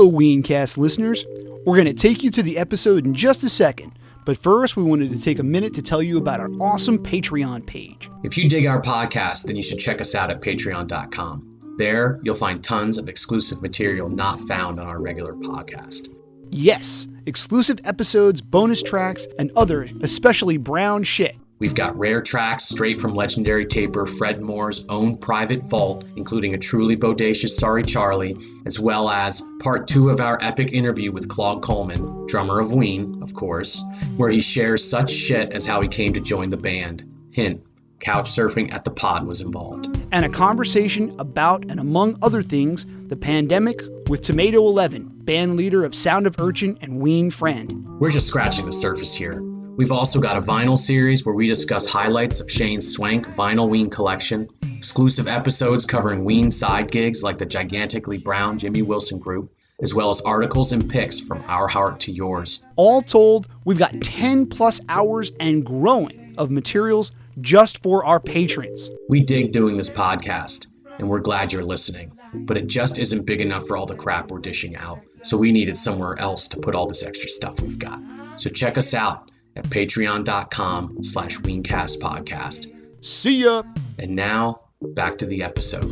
Hello, Weencast listeners. We're going to take you to the episode in just a second, but first we wanted to take a minute to tell you about our awesome Patreon page. If you dig our podcast, then you should check us out at patreon.com. There, you'll find tons of exclusive material not found on our regular podcast. Yes, exclusive episodes, bonus tracks, and other especially brown shit. We've got rare tracks straight from legendary taper Fred Moore's own private vault, including a truly bodacious Sorry Charlie, as well as part 2 of our epic interview with Claude Coleman, drummer of Ween, of course, where he shares such shit as how he came to join the band. Hint, couch surfing at the pod was involved. And a conversation about, and among other things, the pandemic with Tomato 11, band leader of Sound of Urchin and Ween friend. We're just scratching the surface here. We've also got a vinyl series where we discuss highlights of Shane's swank vinyl Ween collection, exclusive episodes covering Ween side gigs like the gigantically brown Jimmy Wilson group, as well as articles and pics from our heart to yours. All told, we've got 10 plus hours and growing of materials just for our patrons. We dig doing this podcast, and we're glad you're listening, but it just isn't big enough for all the crap we're dishing out, so we needed somewhere else to put all this extra stuff we've got. So check us out at patreon.com/weencastpodcast. See ya! And now, back to the episode.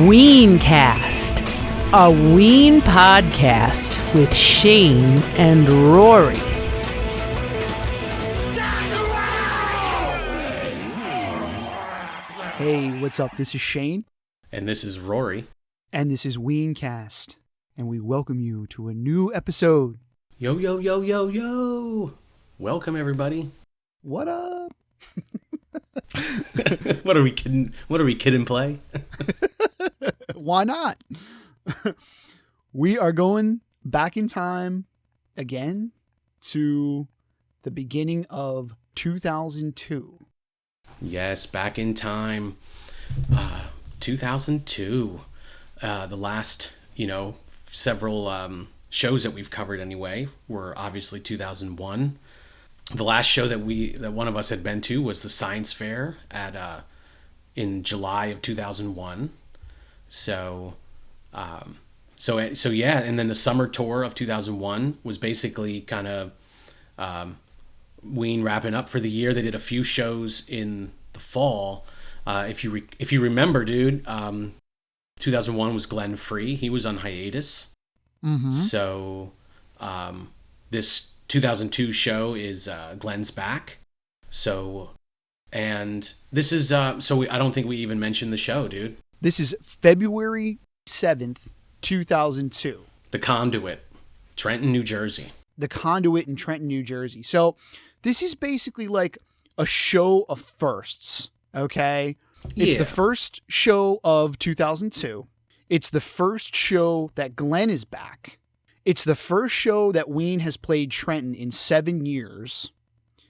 Weencast, a Ween podcast with Shane and Rory. Hey, what's up? This is Shane. And this is Rory. And this is Weencast. And we welcome you to a new episode. Yo, yo, yo, yo, yo. Welcome, everybody. What up? What are we kidding? What are we kidding play? Why not? We are going back in time again to the beginning of 2002. Yes, back in time. 2002. The last, several shows that we've covered anyway were obviously 2001. The last show that one of us had been to was the Science Fair in July of 2001. So yeah, and then the summer tour of 2001 was basically kind of Ween wrapping up for the year. They did a few shows in the fall. If you remember, dude, 2001 was Glenn Free. He was on hiatus. Mm-hmm. So this 2002 show is Glenn's back. So, and this is I don't think we even mentioned the show, dude. This is February 7th, 2002. The Conduit, Trenton, New Jersey. The Conduit in Trenton, New Jersey. So this is basically like a show of firsts, okay? It's the first show of 2002. It's the first show that Glenn is back. It's the first show that Ween has played Trenton in 7 years.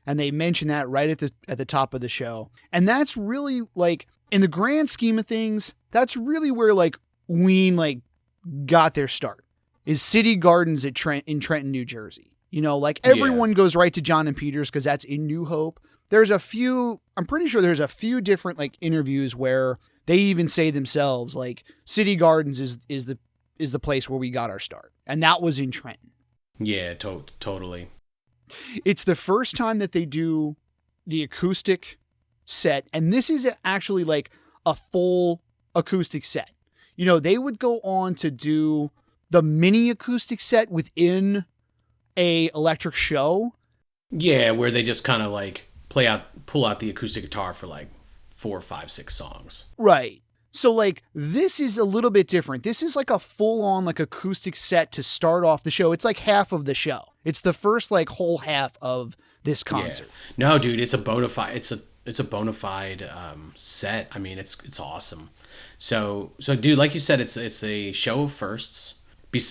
And they mention that right at the top of the show. And that's really, like, in the grand scheme of things, that's really where, like, Ween, like, got their start. Is City Gardens in Trenton, New Jersey. Like, everyone goes right to John and Peters because that's in New Hope. I'm pretty sure there's a few different, like, interviews where they even say themselves, like, City Gardens is the place where we got our start. And that was in Trenton. Yeah, totally. It's the first time that they do the acoustic set. And this is actually like a full acoustic set. They would go on to do the mini acoustic set within a electric show. Yeah, where they just kind of like pull out the acoustic guitar for like 4, 5, 6 songs. Right. So like this is a little bit different. This is like a full on like acoustic set to start off the show. It's like half of the show. It's the first like whole half of this concert. Yeah. No, dude, it's a bona fide set. I mean, it's awesome. So dude, like you said, it's a show of firsts.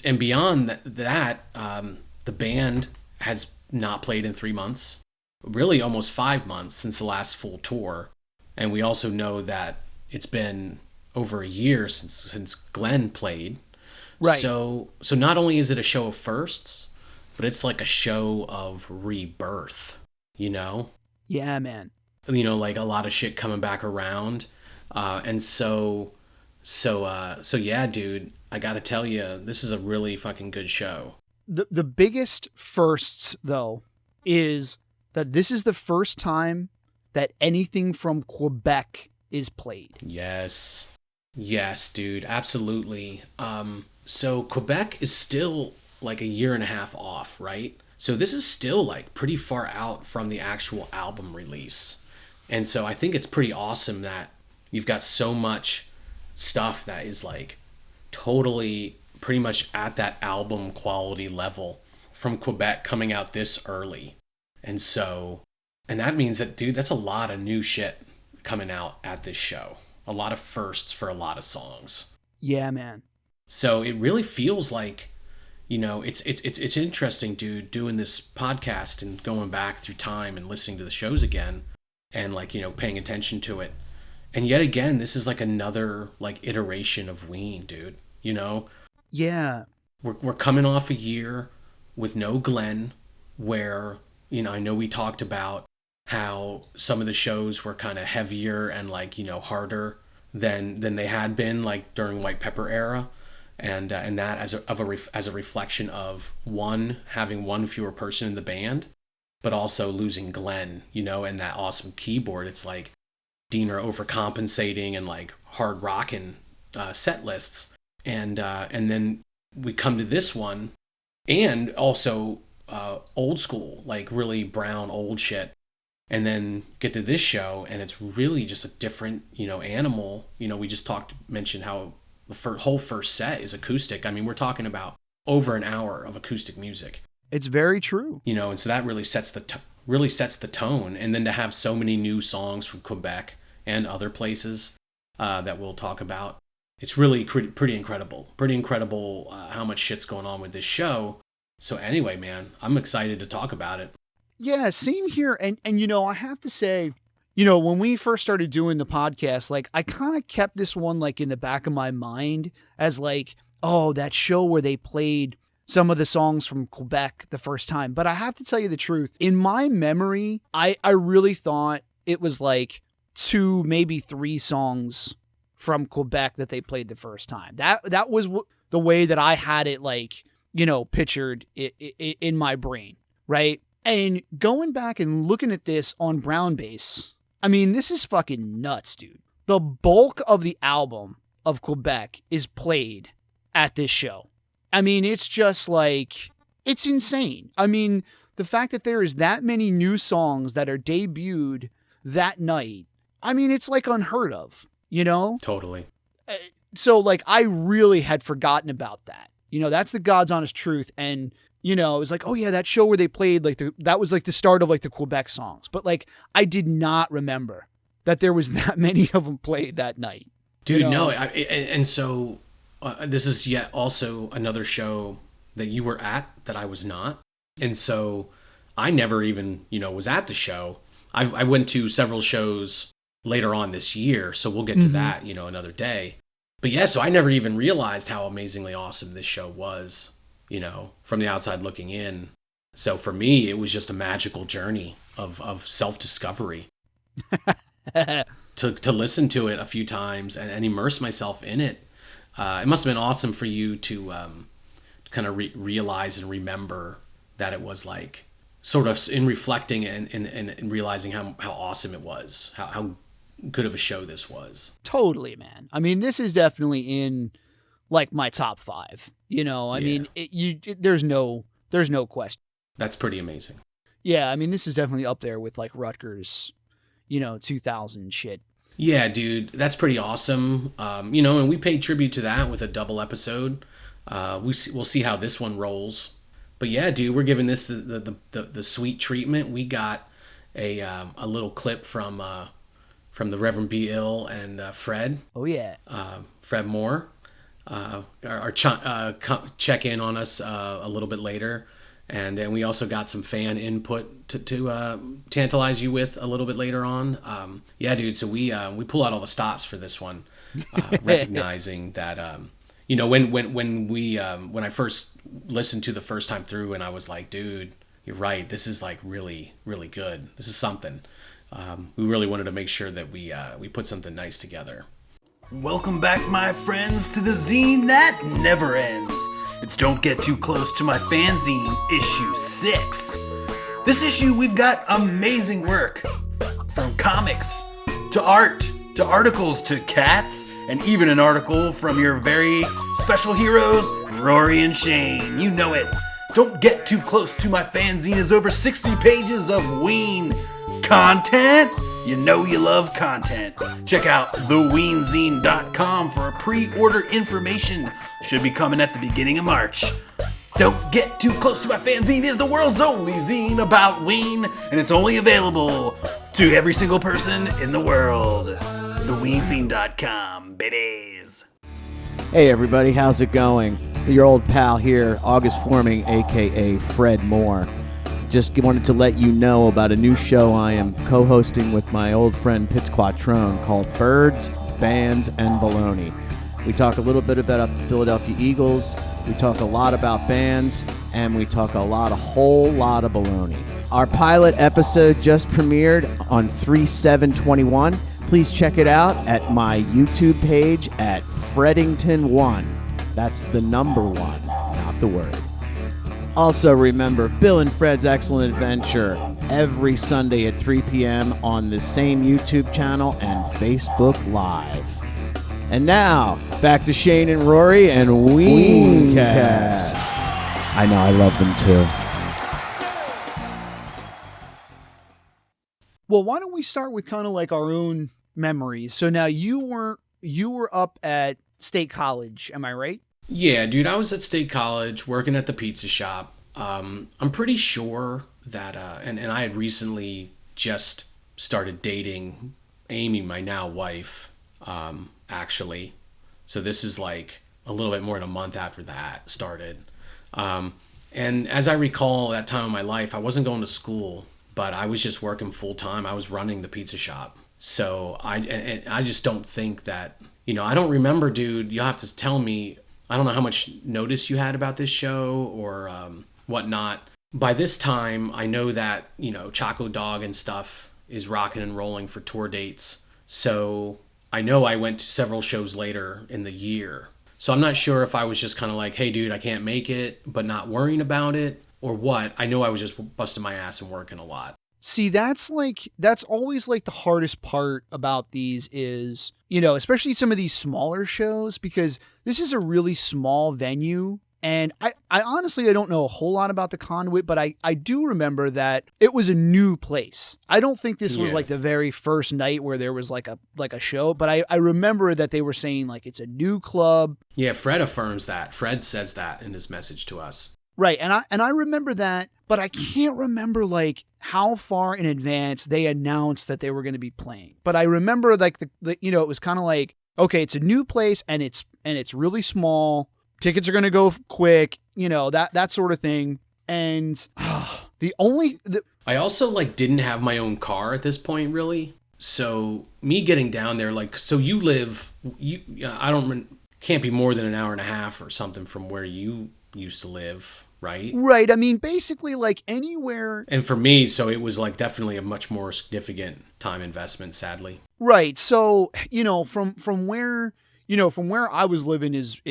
And beyond that, the band has not played in 3 months. Really almost 5 months since the last full tour. And we also know that it's been over a year since Glenn played. Right. So not only is it a show of firsts, but it's like a show of rebirth, Yeah, man. Like a lot of shit coming back around. And so yeah, dude, I gotta tell you, this is a really fucking good show. The biggest firsts, though, is that this is the first time that anything from Quebec is played. Yes, dude, absolutely. So Quebec is still like a year and a half off, right? So this is still like pretty far out from the actual album release. And so I think it's pretty awesome that you've got so much stuff that is like totally pretty much at that album quality level from Quebec coming out this early. And that means that, dude, that's a lot of new shit coming out at this show. A lot of firsts for a lot of songs. Yeah, man. So it really feels like, you know, it's interesting, dude, doing this podcast and going back through time and listening to the shows again and, like, you know, paying attention to it. And yet again, this is like another like iteration of Ween, dude, you know? Yeah. We're coming off a year with no Glenn, where, you know, I know we talked about how some of the shows were kind of heavier and, like, you know, harder than they had been like during White Pepper era. And that as a reflection of having one fewer person in the band, but also losing Glenn, you know, and that awesome keyboard. It's like Diener overcompensating and like hard rocking set lists, and then we come to this one, and also old school, like really brown old shit, and then get to this show, and it's really just a different, you know, animal. You know, we just mentioned how the whole first set is acoustic. I mean, we're talking about over an hour of acoustic music. It's very true. You know, and so that really sets the tone. And then to have so many new songs from Quebec and other places that we'll talk about, it's really pretty incredible. Pretty incredible how much shit's going on with this show. So anyway, man, I'm excited to talk about it. Yeah, same here. And you know, I have to say, you know, when we first started doing the podcast, like, I kind of kept this one like in the back of my mind as like, oh, that show where they played some of the songs from Quebec the first time. But I have to tell you the truth. In my memory, I really thought it was like 2, maybe 3 songs from Quebec that they played the first time. That was the way that I had it, like, you know, pictured in my brain, right? And going back and looking at this on brownbase, I mean, this is fucking nuts, dude. The bulk of the album of Quebec is played at this show. I mean, it's just like, it's insane. I mean, the fact that there is that many new songs that are debuted that night, I mean, it's like unheard of, you know? Totally. So, like, I really had forgotten about that. You know, that's the God's honest truth. And, you know, it was like, oh yeah, that show where they played, like, that was like the start of like the Quebec songs. But like, I did not remember that there was that many of them played that night. Dude, you know? No. And so this is yet also another show that you were at that I was not. And so I never even, you know, was at the show. I went to several shows later on this year. So we'll get to that, you know, another day. But yeah, so I never even realized how amazingly awesome this show was, you know, from the outside looking in. So for me, it was just a magical journey of self-discovery to listen to it a few times and immerse myself in it. It must have been awesome for you to kind of realize and remember that it was like sort of in reflecting and realizing how awesome it was, how good of a show this was. Totally, man. I mean, this is definitely in like my top 5, you know, I mean, there's no question. That's pretty amazing. Yeah. I mean, this is definitely up there with like Rutgers, you know, 2000 shit. Yeah, dude, that's pretty awesome. You know, and we paid tribute to that with a double episode. We'll see how this one rolls. But yeah, dude, we're giving this the sweet treatment. We got a little clip from the Reverend B. Ill and Fred. Oh yeah, Fred Moore. Check in on us a little bit later, and then we also got some fan input to tantalize you with a little bit later on. Yeah, dude. So we pull out all the stops for this one, recognizing that you know, when I first listened to the first time through, and I was like, dude, you're right. This is like really, really good. This is something. we really wanted to make sure that we put something nice together. Welcome back, my friends, to the zine that never ends. It's Don't Get Too Close to My Fanzine, issue 6. This issue, we've got amazing work. From comics, to art, to articles, to cats, and even an article from your very special heroes, Rory and Shane. You know it. Don't Get Too Close to My Fanzine is over 60 pages of Ween content. You know you love content. Check out theweenzine.com for a pre-order information. Should be coming at the beginning of March. Don't Get Too Close to My Fanzine is the world's only zine about Ween, and it's only available to every single person in the world. Theweenzine.com, babies. Hey everybody, how's it going? Your old pal here, August Forming, aka Fred Moore. Just wanted to let you know about a new show I am co-hosting with my old friend Patron called Birds, Bands, and Baloney. We talk a little bit about the Philadelphia Eagles, we talk a lot about bands, and we talk a whole lot of baloney. Our pilot episode just premiered on 3/7/21. Please check it out at my YouTube page at Freddington1. That's the number 1, not the word. Also remember, Bill and Fred's Excellent Adventure every Sunday at 3 p.m. on the same YouTube channel and Facebook Live. And now, back to Shane and Rory and Weencast. I know, I love them too. Well, why don't we start with kind of like our own memories? So now you were up at State College, am I right? Yeah, dude, I was at State College working at the pizza shop. I'm pretty sure that, and I had recently just started dating Amy, my now wife, actually. So this is like a little bit more than a month after that started. And as I recall that time of my life, I wasn't going to school, but I was just working full time. I was running the pizza shop. So I just don't think that, I don't remember, dude, you'll have to tell me. I don't know how much notice you had about this show or whatnot. By this time, I know that, Choco Dog and stuff is rocking and rolling for tour dates. So I know I went to several shows later in the year. So I'm not sure if I was just kind of like, hey, dude, I can't make it, but not worrying about it or what. I know I was just busting my ass and working a lot. See, that's always like the hardest part about these is, especially some of these smaller shows, because this is a really small venue. And I honestly, I don't know a whole lot about the Conduit, but I do remember that it was a new place. I don't think this was like the very first night where there was like a show, but I remember that they were saying like it's a new club. Yeah, Fred affirms that. Fred says that in his message to us. Right. And I remember that, but I can't remember like how far in advance they announced that they were going to be playing. But I remember like the it was kind of like, okay, it's a new place and it's really small. Tickets are going to go quick, that sort of thing. And I also like didn't have my own car at this point, really. So me getting down there, like, so can't be more than an hour and a half or something from where you used to live, right? Right. I mean, basically like anywhere. And for me, so it was like definitely a much more significant time investment, sadly. Right. So, from where I was living is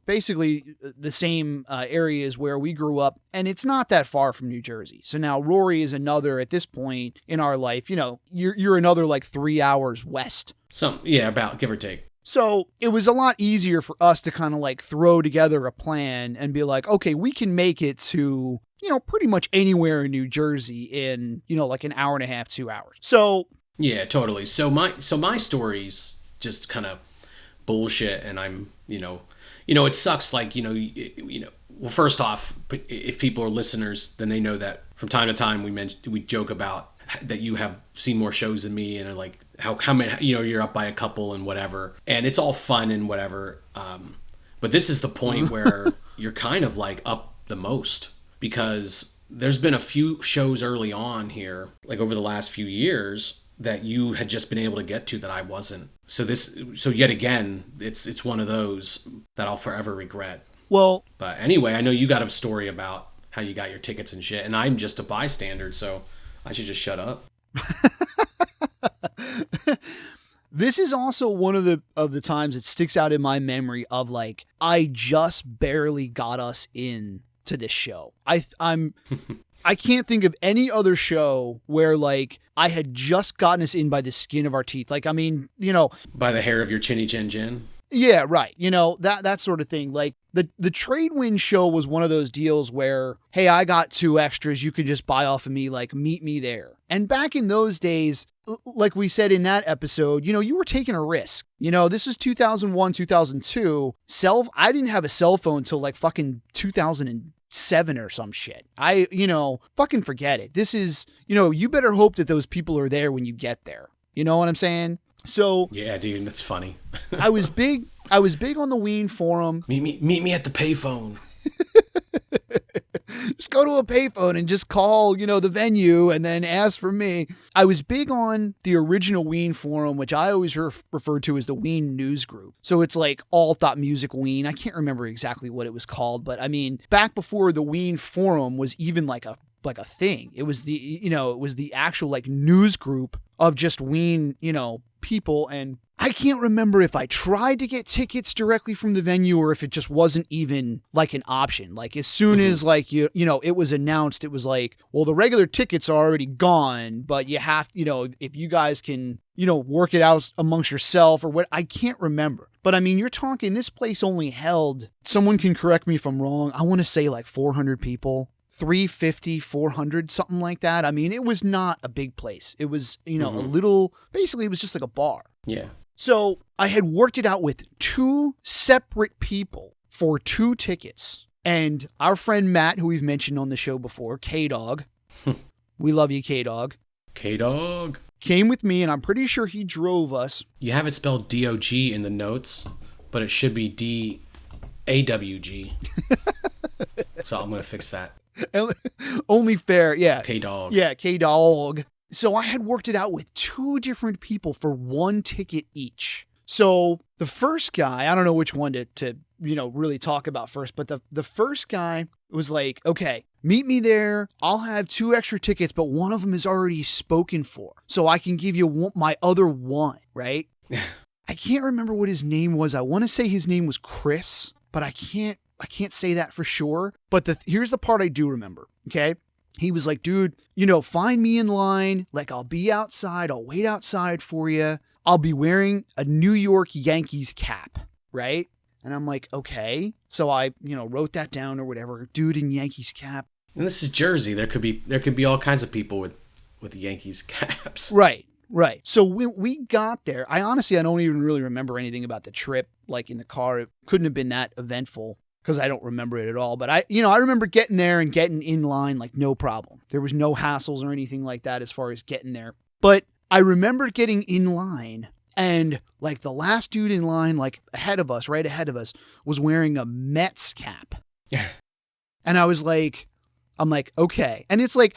basically the same area as where we grew up, and it's not that far from New Jersey. So now Rory is another, at this point in our life, you're another like 3 hours west. About give or take. So it was a lot easier for us to kind of like throw together a plan and be like, okay, we can make it to, pretty much anywhere in New Jersey in, like an hour and a half, 2 hours. So yeah, totally. So my story's just kind of bullshit, and I'm, it sucks. Like, well, first off, if people are listeners, then they know that from time to time we joke about that you have seen more shows than me, and like how many, you're up by a couple and whatever, and it's all fun and whatever. But this is the point where you're kind of like up the most, because there's been a few shows early on here, like over the last few years, that you had just been able to get to that I wasn't. So yet again, it's one of those that I'll forever regret. Well, but anyway, I know you got a story about how you got your tickets and shit, and I'm just a bystander, so I should just shut up. This is also one of the times it sticks out in my memory of like, I just barely got us in to this show. I can't think of any other show where like I had just gotten us in by the skin of our teeth. Like, I mean, by the hair of your chinny chin chin. Yeah, right. That sort of thing. Like the Trade Win show was one of those deals where, hey, I got 2 extras. You could just buy off of me, like meet me there. And back in those days, like we said in that episode, you were taking a risk. This is 2001, 2002. I didn't have a cell phone till like fucking 2007 or some shit. Fucking forget it. This is, you better hope that those people are there when you get there. You know what I'm saying? So yeah, dude, that's funny. I was big on the Ween forum. Meet me at the payphone. Just go to a payphone and just call, the venue and then ask for me. I was big on the original Ween forum, which I always refer to as the Ween news group. So it's like alt.music Ween. I can't remember exactly what it was called, but I mean, back before the Ween forum was even like a thing. It was the actual like news group of just Ween, people. And I can't remember if I tried to get tickets directly from the venue or if it just wasn't even like an option. Like as soon as like, it was announced, it was like, well, the regular tickets are already gone, but you have, if you guys can, work it out amongst yourself or what, I can't remember. But I mean, you're talking, this place only held, someone can correct me if I'm wrong, I want to say like 400 people. 350, 400, something like that. I mean, it was not a big place. It was, a little, basically it was just like a bar. Yeah. So I had worked it out with 2 separate people for 2 tickets. And our friend Matt, who we've mentioned on the show before, K-Dog. We love you, K-Dog. K-Dog. Came with me, and I'm pretty sure he drove us. You have it spelled D-O-G in the notes, but it should be D-A-W-G. So I'm going to fix that. Only fair, yeah. K-Dog. Yeah, K-Dog. So I had worked it out with 2 different people for 1 ticket each. So the first guy, I don't know which one to really talk about first, but the first guy was like, okay, meet me there. I'll have 2 extra tickets, but one of them is already spoken for. So I can give you my other one, right? I can't remember what his name was. I want to say his name was Chris, but I can't say that for sure, but here's the part I do remember, okay? He was like, dude, find me in line. Like, I'll be outside. I'll wait outside for you. I'll be wearing a New York Yankees cap, right? And I'm like, okay. So I, wrote that down or whatever. Dude in Yankees cap. And this is Jersey. There could be all kinds of people with Yankees caps. Right. So when we got there, I don't even really remember anything about the trip, like in the car. It couldn't have been that eventful, because I don't remember it at all. But I remember getting there and getting in line like no problem. There was no hassles or anything like that as far as getting there. But I remember getting in line and like the last dude in line, like right ahead of us, was wearing a Mets cap. Yeah. And I'm like, okay. And it's like,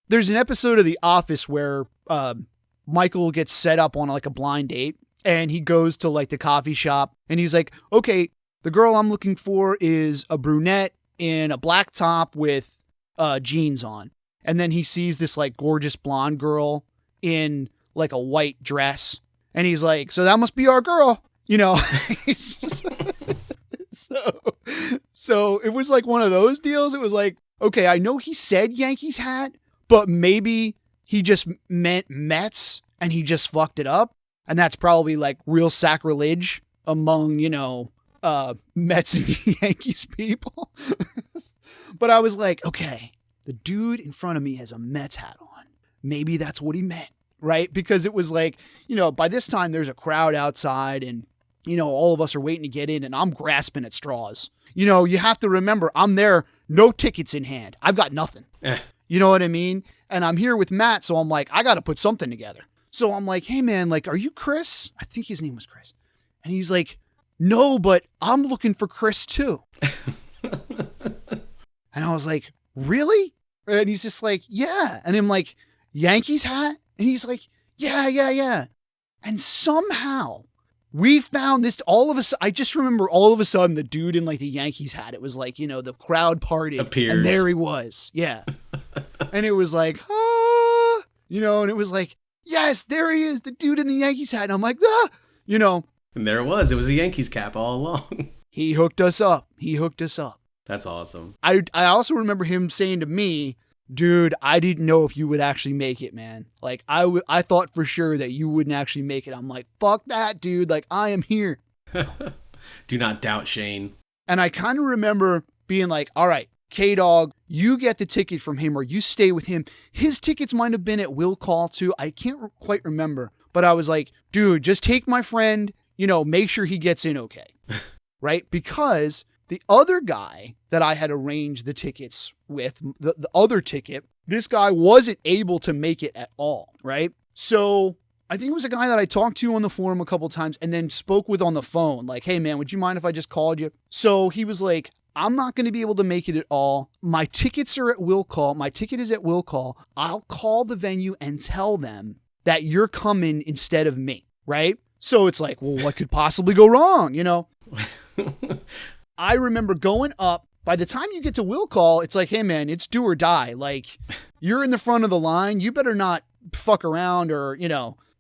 there's an episode of The Office where Michael gets set up on like a blind date and he goes to like the coffee shop and he's like, okay, the girl I'm looking for is a brunette in a black top with jeans on. And then he sees this like gorgeous blonde girl in like a white dress. And he's like, so that must be our girl, So it was like one of those deals. It was like, okay, I know he said Yankees hat, but maybe he just meant Mets and he just fucked it up. And that's probably like real sacrilege among, Mets and Yankees people. But I was like, okay, the dude in front of me has a Mets hat on. Maybe that's what he meant, right? Because it was like, by this time there's a crowd outside and, all of us are waiting to get in and I'm grasping at straws. You have to remember, I'm there, no tickets in hand. I've got nothing. You know what I mean? And I'm here with Matt, so I'm like, I got to put something together. So I'm like, hey man, like, are you Chris? I think his name was Chris. And he's like, no, but I'm looking for Chris too. And I was like, really? And he's just like, yeah. And I'm like, Yankees hat? And he's like, yeah. And somehow we found this, I just remember all of a sudden the dude in like the Yankees hat, it was like, the crowd party. Appears. And there he was. Yeah. And it was like, and it was like, yes, there he is, the dude in the Yankees hat. And I'm like, ah, you know. And there it was. It was a Yankees cap all along. He hooked us up. That's awesome. I also remember him saying to me, dude, I didn't know if you would actually make it, man. Like, I thought for sure that you wouldn't actually make it. I'm like, fuck that, dude. Like, I am here. Do not doubt Shane. And I kind of remember being like, all right, K-Dog, you get the ticket from him or you stay with him. His tickets might have been at Will Call too. I can't quite remember. But I was like, dude, just take my friend, make sure he gets in okay. Right? Because the other guy that I had arranged the tickets with, the other ticket, this guy wasn't able to make it at all. Right? So I think it was a guy that I talked to on the forum a couple times and then spoke with on the phone. Like, hey, man, would you mind if I just called you? So he was like, I'm not going to be able to make it at all. My tickets are at Will Call. My ticket is at Will Call. I'll call the venue and tell them that you're coming instead of me. Right? So it's like, well, what could possibly go wrong? I remember going up. By the time you get to Will Call, it's like, hey, man, it's do or die. Like, you're in the front of the line. You better not fuck around or,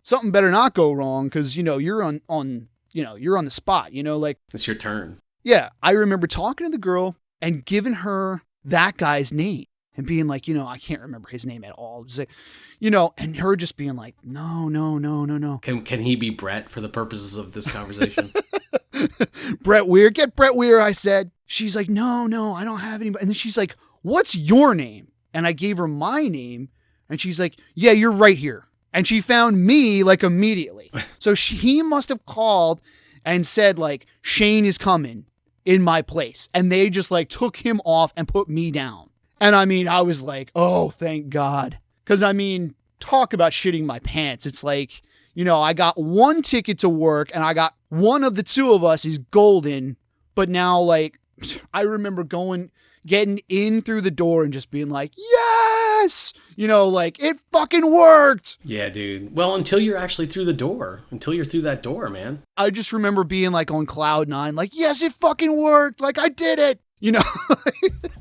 something better not go wrong because, you're on you're on the spot, like. It's your turn. Yeah. I remember talking to the girl and giving her that guy's name and being like, I can't remember his name at all. Like, and her just being like, no. Can he be Brett for the purposes of this conversation? Brett Weir, get Brett Weir, I said. She's like, no, I don't have anybody. And then she's like, what's your name? And I gave her my name and she's like, yeah, you're right here. And she found me like immediately. So he must have called and said like, Shane is coming in my place. And they just like took him off and put me down. And I mean, I was like, oh, thank God. Because I mean, talk about shitting my pants. It's like, I got one ticket to work and I got one of the two of us is golden. But now like, I remember getting in through the door and just being like, yes, like it fucking worked. Yeah, dude. Well, until you're actually through the door, until you're through that door, man. I just remember being like on cloud nine, like, yes, it fucking worked. Like I did it,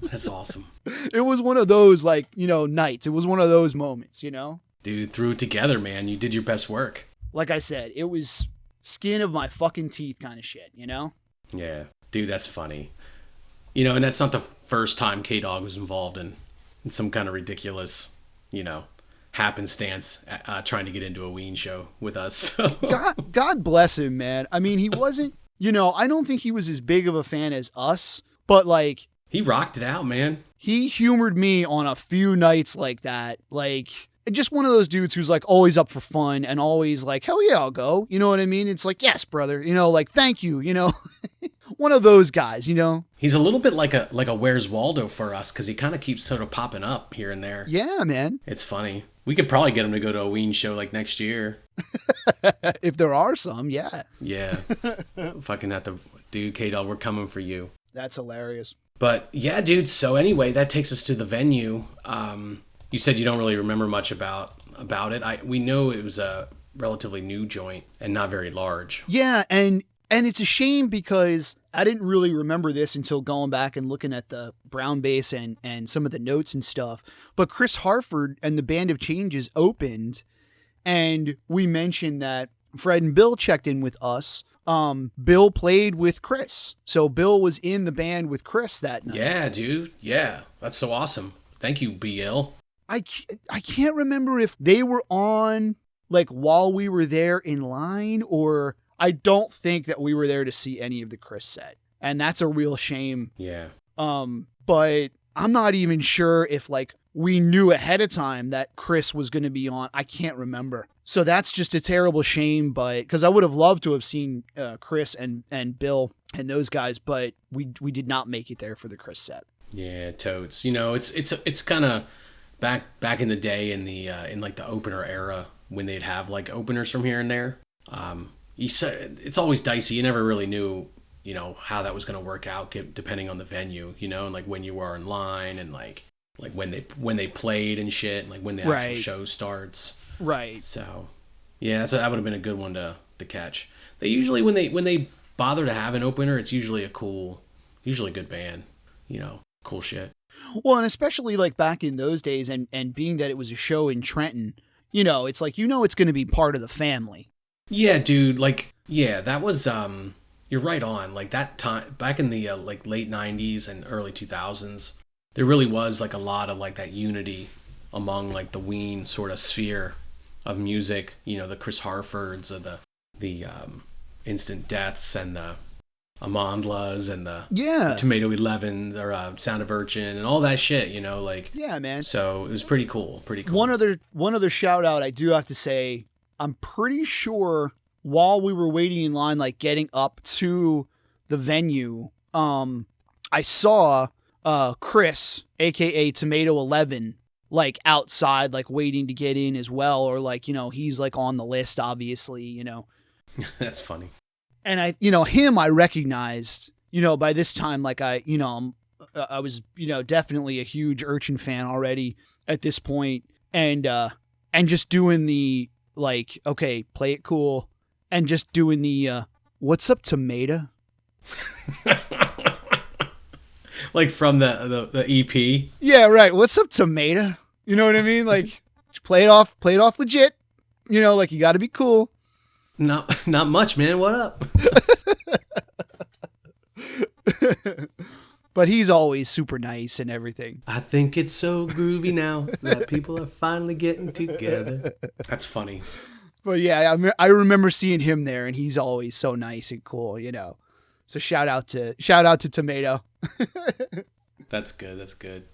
That's awesome. It was one of those like, nights. It was one of those moments, Dude, threw it together, man. You did your best work. Like I said, it was skin of my fucking teeth kind of shit, Yeah. Dude, that's funny. And that's not the first time K-Dog was involved in some kind of ridiculous, happenstance trying to get into a Ween show with us. So. God bless him, man. I mean, he wasn't, I don't think he was as big of a fan as us, but like. He rocked it out, man. He humored me on a few nights like that. Like, just one of those dudes who's like always up for fun and always like, hell yeah, I'll go. You know what I mean? It's like, yes, brother. Like, thank you, One of those guys, He's a little bit like a Where's Waldo for us because he kind of keeps sort of popping up here and there. Yeah, man. It's funny. We could probably get him to go to a Ween show like next year. If there are some, yeah. Yeah. Fucking have to, dude, K-Dog, we're coming for you. That's hilarious. But yeah, dude. So anyway, that takes us to the venue. You said you don't really remember much about it. We know it was a relatively new joint and not very large. Yeah, and it's a shame because I didn't really remember this until going back and looking at the brownbase and some of the notes and stuff. But Chris Harford and the Band of Changes opened, and we mentioned that Fred and Bill checked in with us. Bill played with Chris. So Bill was in the band with Chris that night. Yeah, dude. Yeah, that's so awesome. Thank you, BL. I can't remember if they were on like while we were there in line, or I don't think that we were there to see any of the Chris set. And that's a real shame. Yeah. But I'm not even sure if like we knew ahead of time that Chris was going to be on. I can't remember. So that's just a terrible shame, but because I would have loved to have seen Chris and Bill and those guys, but we did not make it there for the Chris set. Yeah, totes. It's kind of back in the day in the in like the opener era when they'd have like openers from here and there. You said it's always dicey. You never really knew, how that was going to work out depending on the venue, and like when you were in line and like when they played and shit, and like when the actual show starts. Right. So, yeah, that would have been a good one to catch. They usually when they bother to have an opener, it's usually a good band, cool shit. Well, and especially like back in those days, and being that it was a show in Trenton, you know, it's like, you know, it's going to be part of the family. Yeah, dude. Like, yeah, that was, you're right on. Like that time back in the like late 90s and early 2000s, there really was like a lot of like that unity among like the Ween sort of sphere of music, you know, the Chris Harfords and the Instant Deaths and the Amandlas and the Tomato 11 or Sound of Urchin and all that shit, you know, like, yeah, man. So it was pretty cool. One other shout out I do have to say, I'm pretty sure while we were waiting in line, like getting up to the venue, I saw Chris, aka Tomato 11, like outside, like waiting to get in as well, or like, you know, he's like on the list, obviously, you know. That's funny. And I, you know, him I recognized, you know, by this time, like I was, you know, definitely a huge Urchin fan already at this point, and just doing the like, okay, play it cool, and just doing the what's up, Tomato? Like from the EP. Yeah, right. What's up, Tomato? You know what I mean? Like, play it off legit. You know, like you got to be cool. Not much, man. What up? But he's always super nice and everything. I think it's so groovy now that people are finally getting together. That's funny. But yeah, I remember seeing him there, and he's always so nice and cool, you know. So shout out to Tomato. That's good.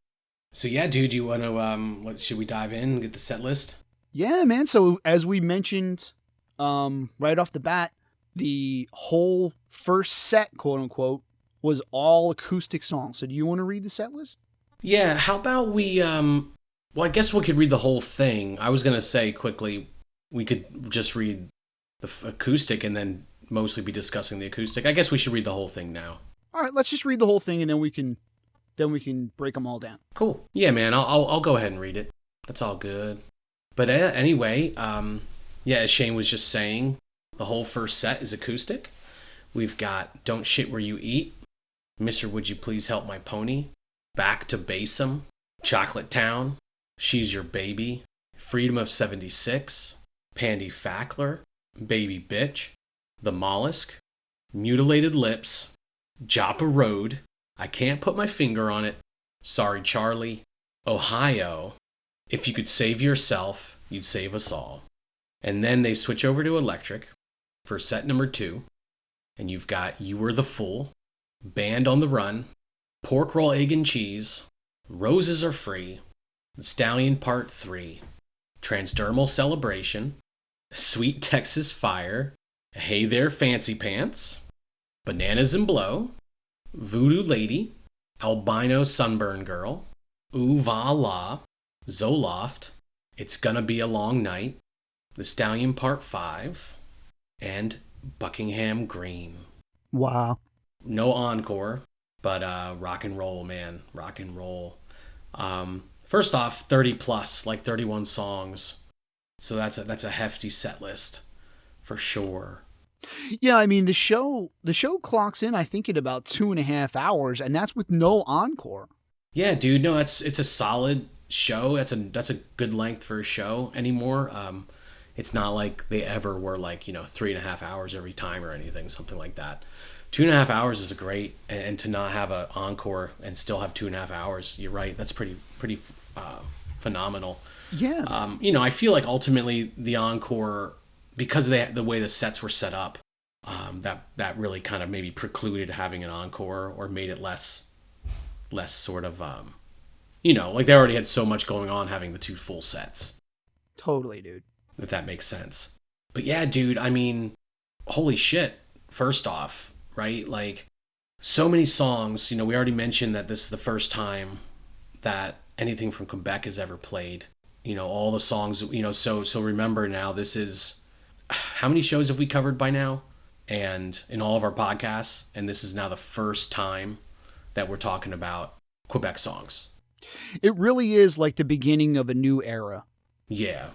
So yeah, dude, you want to should we dive in and get the set list? Yeah, man. So as we mentioned, right off the bat, the whole first set, quote unquote, was all acoustic songs. So do you want to read the set list? Yeah. How about we? Well, I guess we could read the whole thing. I was gonna say quickly, we could just read the acoustic and then mostly be discussing the acoustic. I guess we should read the whole thing now. All right, let's just read the whole thing and then we can break them all down. Cool. Yeah, man. I'll go ahead and read it. That's all good. But anyway, yeah, as Shane was just saying, the whole first set is acoustic. We've got Don't Shit Where You Eat, Mr. Would You Please Help My Pony, Back to Basem, Chocolate Town, She's Your Baby, Freedom of 76, Pandy Fackler, Baby Bitch, The Mollusk, Mutilated Lips, Joppa Road, I Can't Put My Finger on It, Sorry Charlie, Ohio, If You Could Save Yourself, You'd Save Us All. And then they switch over to electric for set number 2. And you've got You Were the Fool, Band on the Run, Pork Roll, Egg and Cheese, Roses Are Free, The Stallion Part 3, Transdermal Celebration, Sweet Texas Fire, Hey There Fancy Pants, Bananas and Blow, Voodoo Lady, Albino Sunburn Girl, Ooh Va La, Zoloft, It's Gonna Be a Long Night, The Stallion Part 5, and Buckingham Green. Wow. No encore, but rock and roll, man. Rock and roll. First off, 30 plus, like 31 songs. So that's a hefty set list for sure. Yeah, I mean the show clocks in, I think, at about 2.5 hours, and that's with no encore. Yeah, dude, no, it's a solid show. That's a good length for a show anymore. It's not like they ever were like, 3.5 hours every time or anything, something like that. 2.5 hours is great, and to not have an encore and still have 2.5 hours, you're right. That's pretty phenomenal. Yeah. I feel like ultimately the encore, because of the way the sets were set up, that really kind of maybe precluded having an encore or made it less sort of, like they already had so much going on having the 2 full sets. Totally, dude. If that makes sense. But yeah, dude, I mean, holy shit. First off, right? Like, so many songs, we already mentioned that this is the first time that anything from Quebec is ever played. All the songs, so remember now, this is, how many shows have we covered by now? And in all of our podcasts, and this is now the first time that we're talking about Quebec songs. It really is like the beginning of a new era. Yeah.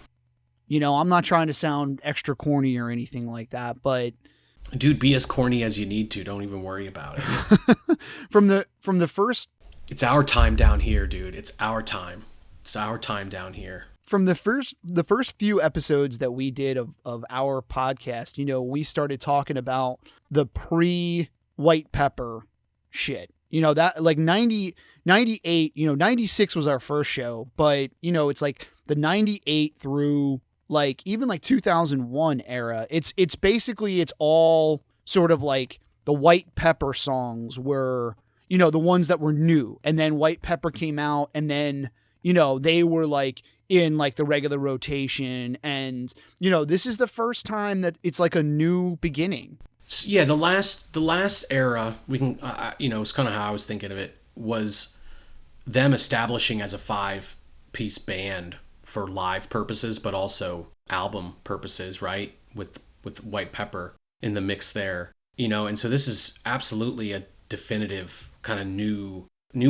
I'm not trying to sound extra corny or anything like that, but dude, be as corny as you need to. Don't even worry about it. From the first, it's our time down here, dude. It's our time. It's our time down here. from the first few episodes that we did of our podcast, you know, we started talking about the pre-White Pepper shit. You know, that like 98, you know, 96 was our first show, but you know, it's like the 98 through like even like 2001 era. It's basically, it's all sort of like the White Pepper songs were, you know, the ones that were new, and then White Pepper came out, and then, you know, they were like in like the regular rotation, and, you know, this is the first time that it's like a new beginning. Yeah, the last era, we can, you know, it's kind of how I was thinking of it, was them establishing as a 5-piece band for live purposes, but also album purposes, right? With White Pepper in the mix there, you know, and so this is absolutely a definitive kind of new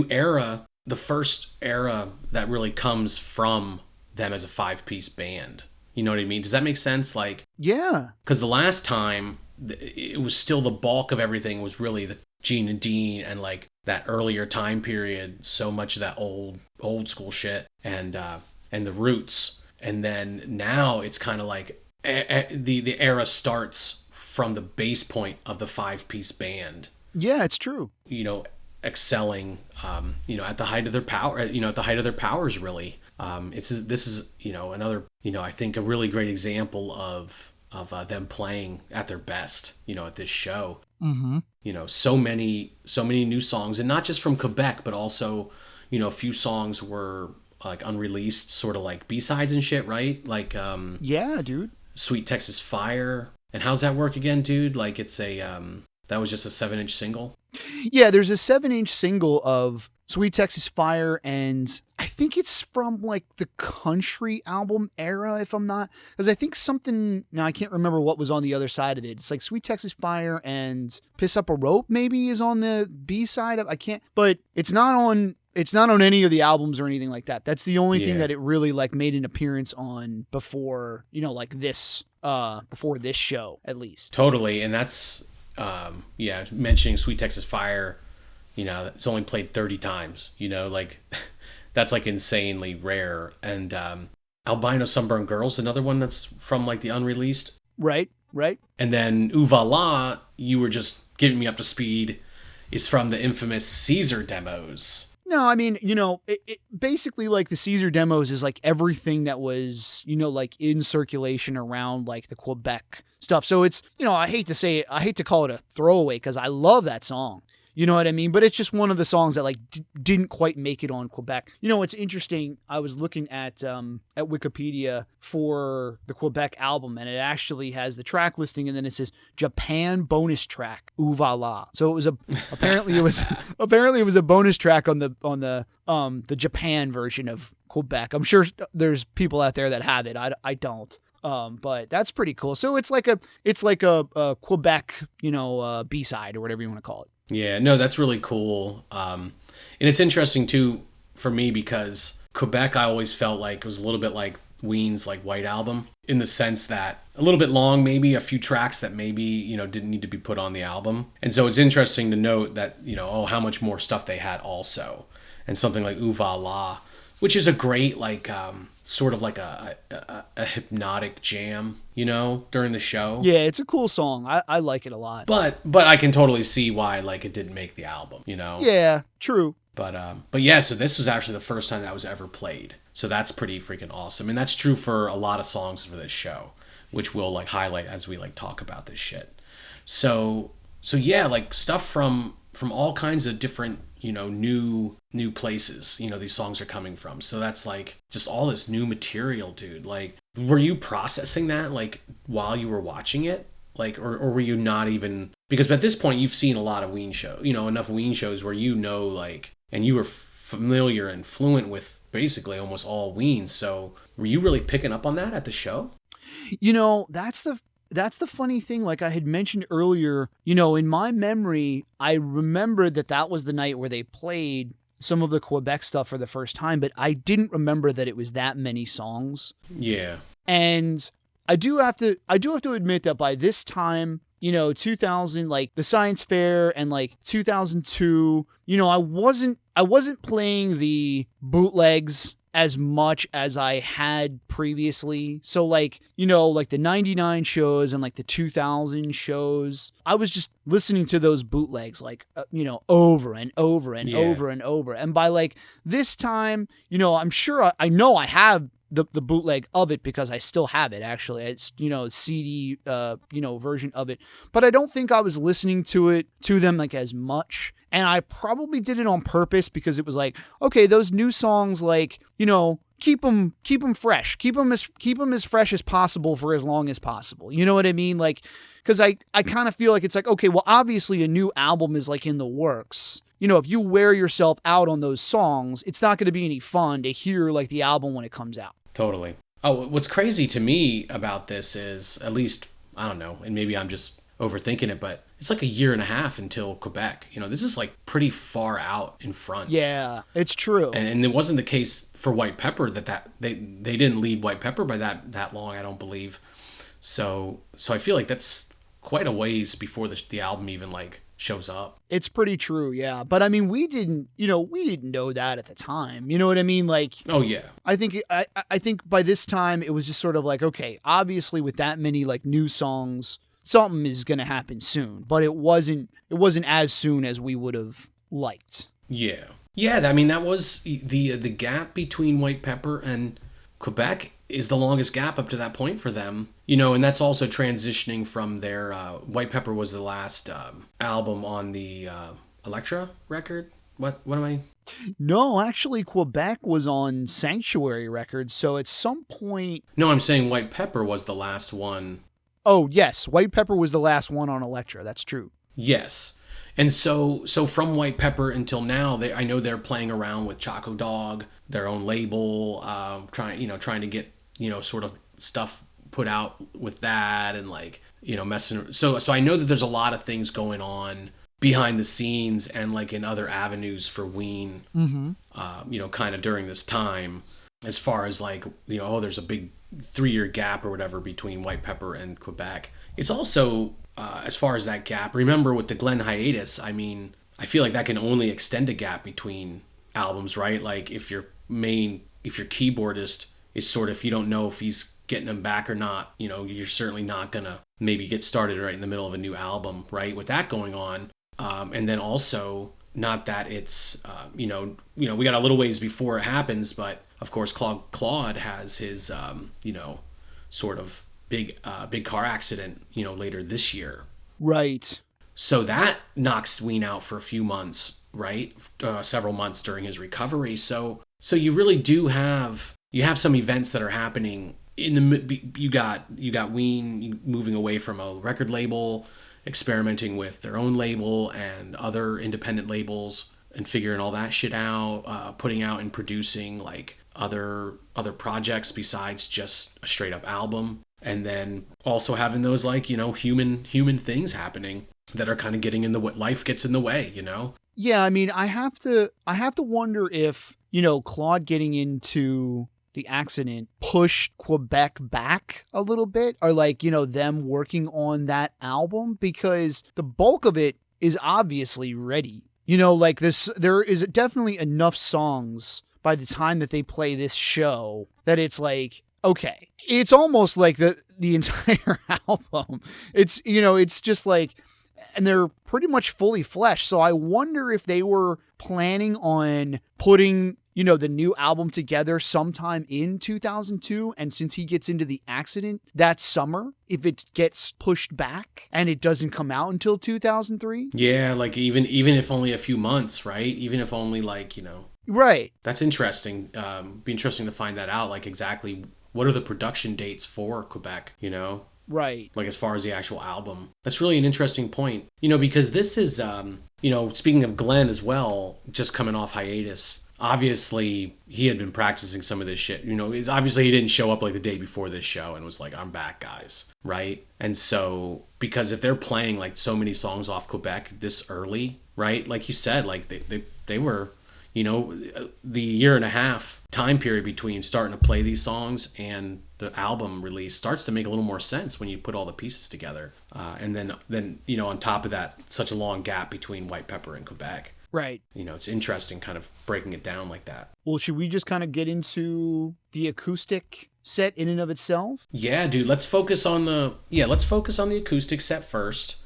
era, the first era that really comes from them as a 5-piece band. You know what I mean? Does that make sense? Like, yeah, because the last time it was still the bulk of everything was really the Gene and Dean and like that earlier time period, so much of that old school shit and the Roots, and then now it's kind of like the era starts from the base point of the 5-piece band. Yeah, it's true. You know, excelling, you know, at the height of their power, you know, at the height of their powers, really. This is, you know, another, you know, I think a really great example of them playing at their best, you know, at this show. Mm-hmm. You know, so many new songs, and not just from Quebec, but also, you know, a few songs were like unreleased, sort of like B-sides and shit, right? Like, yeah, dude. Sweet Texas Fire. And how's that work again, dude? Like, it's a, that was just a 7-inch single. Yeah, there's a 7-inch single of Sweet Texas Fire, and I think it's from like the country album era, if I'm not, because I think something, now I can't remember what was on the other side of it. It's like Sweet Texas Fire and Piss Up a Rope maybe is on the B side of, I can't, but it's not on any of the albums or anything like that. That's the only thing that it really like made an appearance on before, you know, like this, before this show at least. Totally. And that's, mentioning Sweet Texas Fire, you know, it's only played 30 times, you know, like that's like insanely rare. And Albino Sunburned Girls, another one that's from like the unreleased. Right. And then Uvala, you were just getting me up to speed, is from the infamous Caesar demos. No, I mean, you know, it basically like the Caesar demos is like everything that was, you know, like in circulation around like the Quebec stuff. So it's, you know, I hate to call it a throwaway because I love that song. You know what I mean? But it's just one of the songs that like didn't quite make it on Quebec. You know, it's interesting. I was looking at Wikipedia for the Quebec album, and it actually has the track listing, and then it says Japan bonus track, Uvala. So it was apparently it was a bonus track on the Japan version of Quebec. I'm sure there's people out there that have it. I don't. But that's pretty cool. So it's like a Quebec, you know, B-side or whatever you want to call it. Yeah, no, that's really cool. And it's interesting too for me because Quebec, I always felt like it was a little bit like Ween's like White Album in the sense that a little bit long, maybe a few tracks that maybe, you know, didn't need to be put on the album. And so it's interesting to note that, you know, how much more stuff they had also. And something like Uvala, which is a great, like, sort of like a hypnotic jam, you know, during the show. Yeah, it's a cool song. I like it a lot. But I can totally see why, like, it didn't make the album, you know? Yeah, true. But yeah, so this was actually the first time that was ever played. So that's pretty freaking awesome. And that's true for a lot of songs for this show, which we'll, like, highlight as we, like, talk about this shit. So yeah, like, stuff from all kinds of different, you know, new places, you know, these songs are coming from. So that's like just all this new material, dude. Like, were you processing that like while you were watching it? Like, or were you not even, because at this point you've seen a lot of Ween shows, you know, enough Ween shows where, you know, like, and you were familiar and fluent with basically almost all Ween. So were you really picking up on that at the show? You know, that's the funny thing. Like I had mentioned earlier, you know, in my memory, I remember that was the night where they played some of the Quebec stuff for the first time, but I didn't remember that it was that many songs. Yeah. And I do have to admit that by this time, you know, 2000, like the Science Fair and like 2002, you know, I wasn't playing the bootlegs as much as I had previously. So like, you know, like the 99 shows and like the 2000 shows, I was just listening to those bootlegs like, you know, over and over and over and over. And by like this time, you know, I'm sure I know I have the bootleg of it because I still have it actually. It's, you know, CD, you know, version of it, but I don't think I was listening to them like as much. And I probably did it on purpose because it was like, okay, those new songs, like, you know, keep them fresh, keep them as fresh as possible for as long as possible. You know what I mean? Like, cause I kind of feel like it's like, okay, well, obviously a new album is like in the works. You know, if you wear yourself out on those songs, it's not going to be any fun to hear like the album when it comes out. Totally. Oh, what's crazy to me about this is, at least, I don't know, and maybe I'm just overthinking it, but it's like a year and a half until Quebec. You know, this is like pretty far out in front. Yeah, it's true. And it wasn't the case for White Pepper that they didn't lead White Pepper by that long, I don't believe. So I feel like that's quite a ways before the album even like shows up. It's pretty true, yeah. But I mean, we didn't know that at the time. You know what I mean? Like, oh yeah. I think by this time it was just sort of like, okay, obviously with that many like new songs, something is going to happen soon, but it wasn't as soon as we would have liked. Yeah. Yeah, I mean, that was the gap between White Pepper and Quebec is the longest gap up to that point for them. You know, and that's also transitioning from their White Pepper was the last album on the Elektra record. What am I? No, actually Quebec was on Sanctuary Records, so at some point... No, I'm saying White Pepper was the last one. Oh, yes. White Pepper was the last one on Elektra. That's true. Yes. And so from White Pepper until now, I know they're playing around with Choco Dog, their own label, trying to get, you know, sort of stuff put out with that and like, you know, messing. So I know that there's a lot of things going on behind the scenes and like in other avenues for Ween, you know, kind of during this time, as far as like, you know, there's a big 3-year gap or whatever between White Pepper and Quebec. It's also, as far as that gap, remember with the Glenn hiatus, I mean, I feel like that can only extend a gap between albums, right? Like if your keyboardist is sort of, you don't know if he's getting them back or not, you know, you're certainly not gonna maybe get started right in the middle of a new album, right? With that going on. And then also, not that it's, you know, we got a little ways before it happens, but of course Claude has his, you know, sort of big car accident, you know, later this year. Right. So that knocks Ween out for a few months, right? Several months during his recovery. So you really do have some events that are happening in the, you got Ween moving away from a record label, experimenting with their own label and other independent labels and figuring all that shit out, putting out and producing like other projects besides just a straight up album. And then also having those like, you know, human things happening that are kind of getting in the way. Life gets in the way, you know? Yeah, I mean, I have to wonder if, you know, Claude getting into the accident pushed Quebec back a little bit, or like, you know, them working on that album, because the bulk of it is obviously ready. You know, like there is definitely enough songs by the time that they play this show that it's like, okay, it's almost like the entire album. It's, you know, it's just like, and they're pretty much fully fleshed. So I wonder if they were planning on putting, you know, the new album together sometime in 2002. And since he gets into the accident that summer, if it gets pushed back and it doesn't come out until 2003. Yeah, like even if only a few months, right? Even if only like, you know. Right. That's interesting. Be interesting to find that out. Like exactly what are the production dates for Quebec, you know? Right. Like as far as the actual album. That's really an interesting point. You know, because this is, you know, speaking of Glenn as well, just coming off hiatus, obviously he had been practicing some of this shit. You know, obviously he didn't show up like the day before this show and was like, I'm back, guys. Right? And so, because if they're playing like so many songs off Quebec this early, right? Like you said, like they were, you know, the year and a half time period between starting to play these songs and the album release starts to make a little more sense when you put all the pieces together. And then, you know, on top of that, such a long gap between White Pepper and Quebec. Right. You know, it's interesting kind of breaking it down like that. Well, should we just kind of get into the acoustic set in and of itself? Yeah, dude, let's focus on the acoustic set first.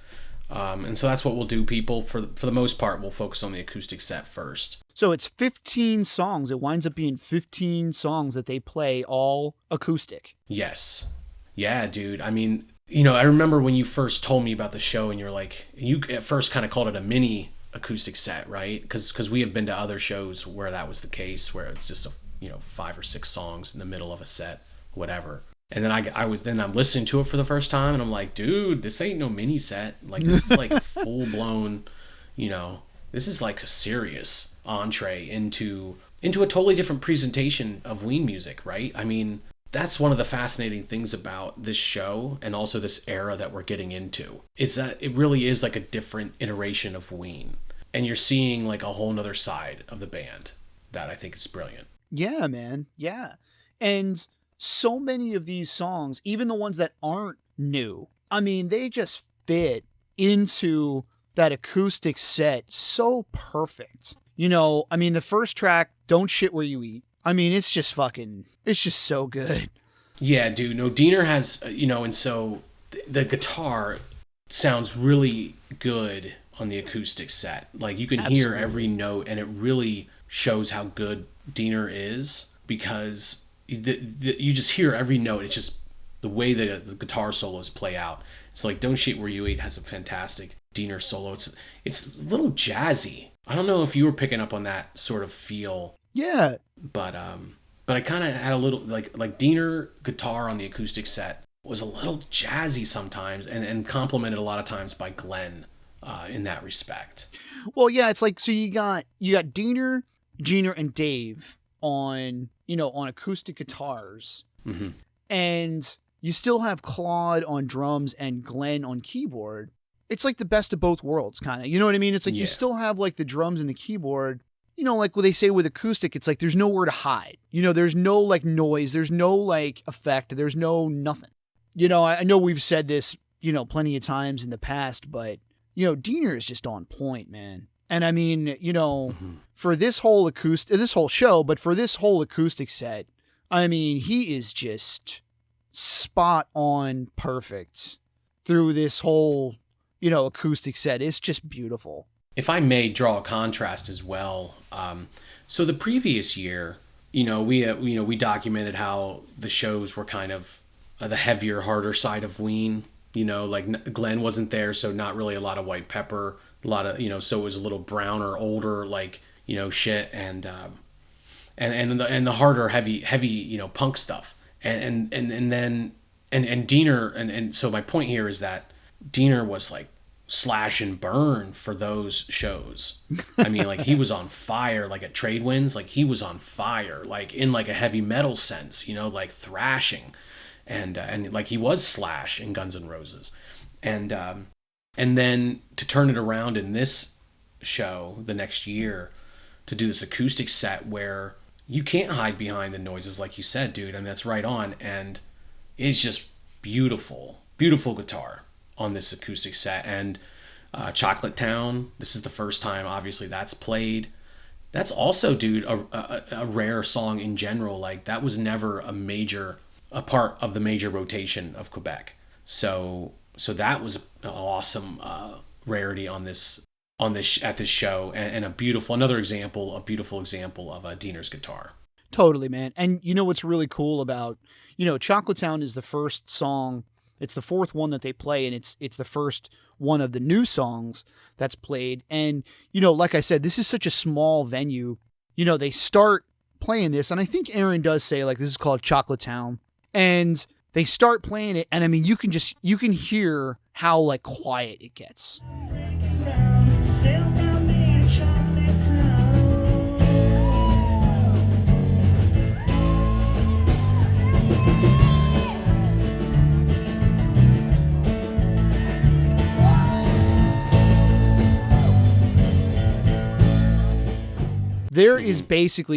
And so that's what we'll do, people. For the most part, we'll focus on the acoustic set first. So it's 15 songs. It winds up being 15 songs that they play all acoustic. Yes. Yeah, dude. I mean, you know, I remember when you first told me about the show and you're like, you at first kind of called it a mini acoustic set, right? Because we have been to other shows where that was the case, where it's just 5 or 6 songs in the middle of a set, whatever. And then I'm listening to it for the first time and I'm like, dude, this ain't no mini set. Like, this is like full blown, this is like a serious entree into a totally different presentation of Ween music, right? I mean, that's one of the fascinating things about this show and also this era that we're getting into. It's that it really is like a different iteration of Ween. And you're seeing like a whole nother side of the band that I think is brilliant. Yeah, man. Yeah. And so many of these songs, even the ones that aren't new, I mean, they just fit into that acoustic set so perfect. I mean, the first track, Don't Shit Where You Eat. I mean, it's just so good. Yeah, dude. No, Diener has, and so the guitar sounds really good on the acoustic set. Like, you can hear every note, and it really shows how good Diener is, because you just hear every note. It's just the way the guitar solos play out. It's like Don't Shit Where You Eat has a fantastic Diener solo. It's a little jazzy. I don't know if you were picking up on that sort of feel. Yeah. But I kind of had a little, like Diener guitar on the acoustic set was a little jazzy sometimes, and complemented a lot of times by Glenn in that respect. Well, yeah, it's like, so you got Diener, Gina, and Dave on acoustic guitars, mm-hmm. and you still have Claude on drums and Glenn on keyboard. It's like the best of both worlds, kind of. You know what I mean? It's like you still have like the drums and the keyboard. Like what they say with acoustic, it's like there's nowhere to hide. There's no like noise, there's no like effect, there's no nothing. I know we've said this, plenty of times in the past, but Diener is just on point, man. And I mean, mm-hmm. for this whole show, but for this whole acoustic set, I mean, he is just spot on perfect through this whole, acoustic set. It's just beautiful. If I may draw a contrast as well, so the previous year, we documented how the shows were kind of the heavier, harder side of Ween. Like Glenn wasn't there, so not really a lot of white pepper, a lot of so it was a little browner, older, like shit, and the harder, heavy punk stuff, and Diener, and so my point here is that Diener was like slash and burn for those shows. I mean, like, he was on fire, like at Trade Winds, like he was on fire, like in like a heavy metal sense, like thrashing, and like he was Slash in Guns N' Roses, and then to turn it around in this show the next year to do this acoustic set where you can't hide behind the noises, like you said, dude. I mean, that's right on, and it's just beautiful guitar on this acoustic set. And Chocolate Town, this is the first time obviously that's played. That's also, dude, a rare song in general. Like, that was never a part of the major rotation of Quebec, so that was an awesome rarity at this show, and a beautiful example of Diener's guitar. Totally, man. And what's really cool about Chocolate Town is the first song. It's the fourth one that they play, and it's the first one of the new songs that's played. And, like I said, this is such a small venue. They start playing this, and I think Aaron does say, like, this is called Chocolate Town. And they start playing it, and I mean, you can hear how, like, quiet it gets.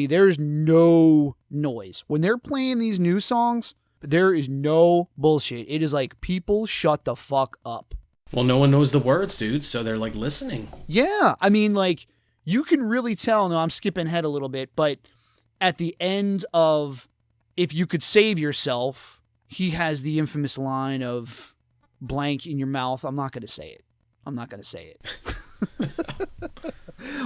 There's no noise. When they're playing these new songs, there is no bullshit. It is like, people shut the fuck up. Well, no one knows the words, dude, so they're like listening. Yeah. I mean, like, you can really tell, no, I'm skipping ahead a little bit, but at the end of If You Could Save Yourself, he has the infamous line of blank in your mouth. I'm not going to say it.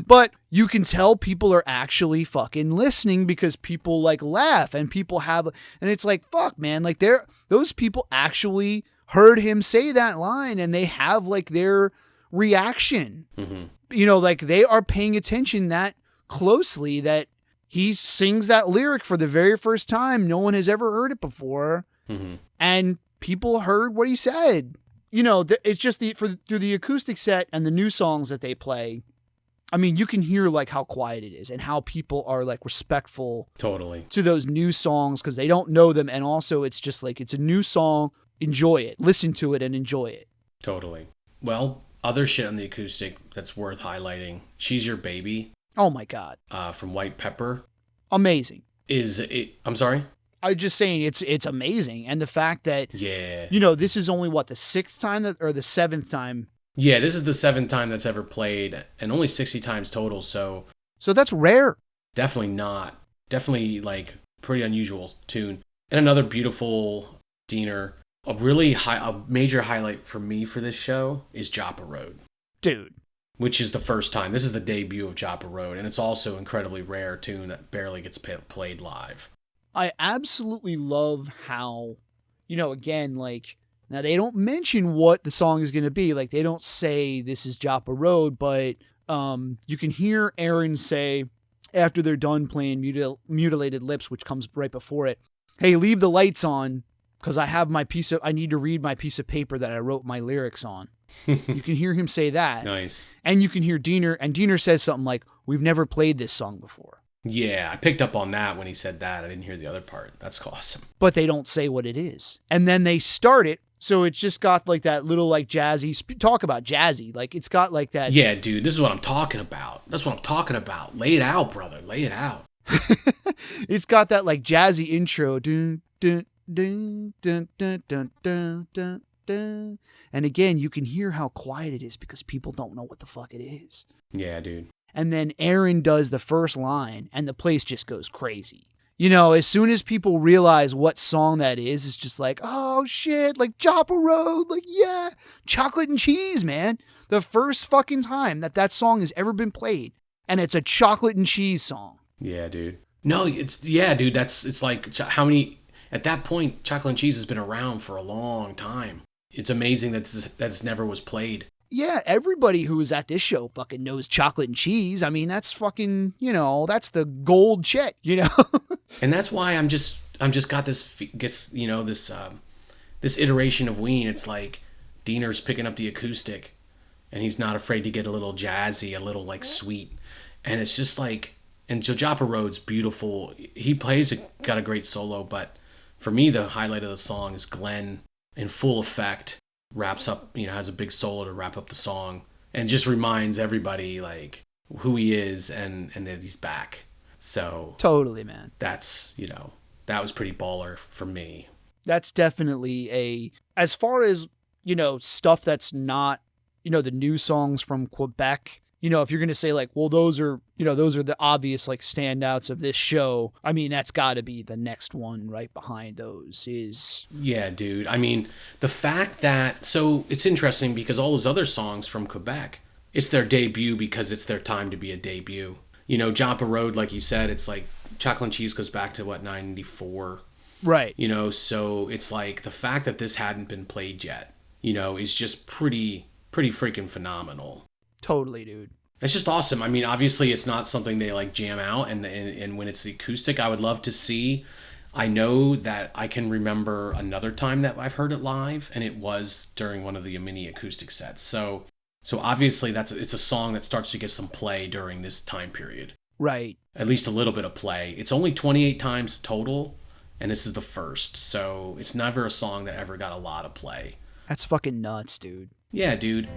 But you can tell people are actually fucking listening because people like laugh and people have, and it's like, fuck, man, like those people actually heard him say that line and they have like their reaction. Mm-hmm. You know, like they are paying attention that closely that he sings that lyric for the very first time. No one has ever heard it before. Mm-hmm. And people heard what he said. You know, it's just through the acoustic set and the new songs that they play. I mean, you can hear like how quiet it is and how people are like respectful totally to those new songs because they don't know them. And also it's just like, it's a new song. Enjoy it. Listen to it and enjoy it. Totally. Well, other shit on the acoustic that's worth highlighting. She's Your Baby. Oh my God. From White Pepper. Amazing. I'm sorry? I'm just saying it's amazing. And the fact that, yeah, you know, this is only what, the 6th time or the 7th time? Yeah, this is the 7th time that's ever played and only 60 times total. So that's rare. Definitely not. Definitely like pretty unusual tune. And another beautiful Diener. A major highlight for me for this show is Joppa Road. Dude. Which is the first time. This is the debut of Joppa Road. And it's also incredibly rare tune that barely gets played live. I absolutely love how, you know, again, like, now they don't mention what the song is going to be. Like, they don't say this is Joppa Road, but you can hear Aaron say, after they're done playing Mutilated Lips, which comes right before it, hey, leave the lights on, because I need to read my piece of paper that I wrote my lyrics on. You can hear him say that. Nice. And you can hear Diener, and Diener says something like, we've never played this song before. Yeah, I picked up on that when he said that. I didn't hear the other part. That's awesome. But they don't say what it is. And then they start it, so it's just got like that little like jazzy, talk about jazzy. Like it's got like that. Yeah, dude, this is what I'm talking about. That's what I'm talking about. Lay it out, brother. Lay it out. It's got that like jazzy intro. Dun, dun, dun, dun, dun, dun, dun, dun, dun. And again, you can hear how quiet it is because people don't know what the fuck it is. Yeah, dude. And then Aaron does the first line and the place just goes crazy. You know, as soon as people realize what song that is, it's just like, oh shit, like Joppa Road, like yeah, chocolate and cheese, man. The first fucking time that song has ever been played. And it's a chocolate and cheese song. Yeah, dude. No, dude, it's like how many, at that point, chocolate and cheese has been around for a long time. It's amazing that this never was played. Yeah, everybody who was at this show fucking knows chocolate and cheese. I mean, that's fucking, you know, that's the gold shit, you know? And that's why I'm just got this, you know, this iteration of Ween. It's like Diener's picking up the acoustic and he's not afraid to get a little jazzy, a little like sweet. And it's just like, and Joppa Road's beautiful. He got a great solo, but for me, the highlight of the song is Glenn in full effect. Wraps up, you know, has a big solo to wrap up the song and just reminds everybody like who he is and that he's back. So totally, man. That's, you know, that was pretty baller for me. That's definitely as far as, you know, stuff that's not, you know, the new songs from Quebec, you know, if you're going to say like, well, those are the obvious like standouts of this show. I mean, that's got to be the next one right behind those is. Yeah, dude. I mean, the fact that, so it's interesting because all those other songs from Quebec, it's their debut because it's their time to be a debut. You know, Joppa Road, like you said, it's like Chocolate and Cheese goes back to what, 94? Right. You know, so it's like the fact that this hadn't been played yet, you know, is just pretty freaking phenomenal. Totally, dude. It's just awesome. I mean, obviously it's not something they like jam out and when it's the acoustic, I would love to see. I know that I can remember another time that I've heard it live and it was during one of the mini acoustic sets. So obviously it's a song that starts to get some play during this time period. Right. At least a little bit of play. It's only 28 times total and this is the first. So it's never a song that ever got a lot of play. That's fucking nuts, dude. Yeah, dude.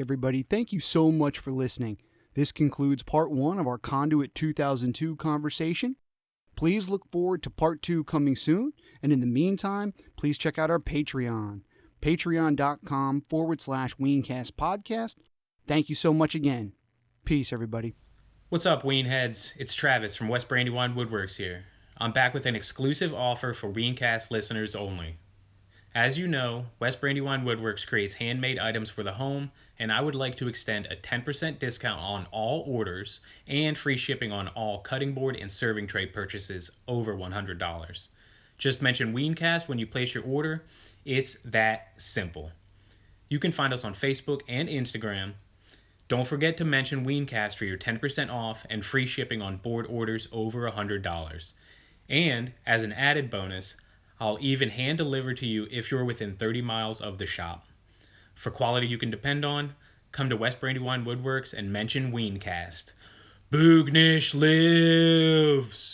everybody. Thank you so much for listening. This concludes part 1 of our Conduit 2002 conversation. Please look forward to part 2 coming soon. And in the meantime, please check out our Patreon. Patreon.com/weencastpodcast. Thank you so much again. Peace, everybody. What's up, Ween heads? It's Travis from West Brandywine Woodworks here. I'm back with an exclusive offer for Weencast listeners only. As you know, West Brandywine Woodworks creates handmade items for the home, and I would like to extend a 10% discount on all orders and free shipping on all cutting board and serving tray purchases over $100. Just mention Weencast when you place your order. It's that simple. You can find us on Facebook and Instagram. Don't forget to mention Weencast for your 10% off and free shipping on board orders over $100. And, as an added bonus, I'll even hand deliver to you if you're within 30 miles of the shop. For quality you can depend on, come to West Brandywine Woodworks and mention Weencast. Boognish lives!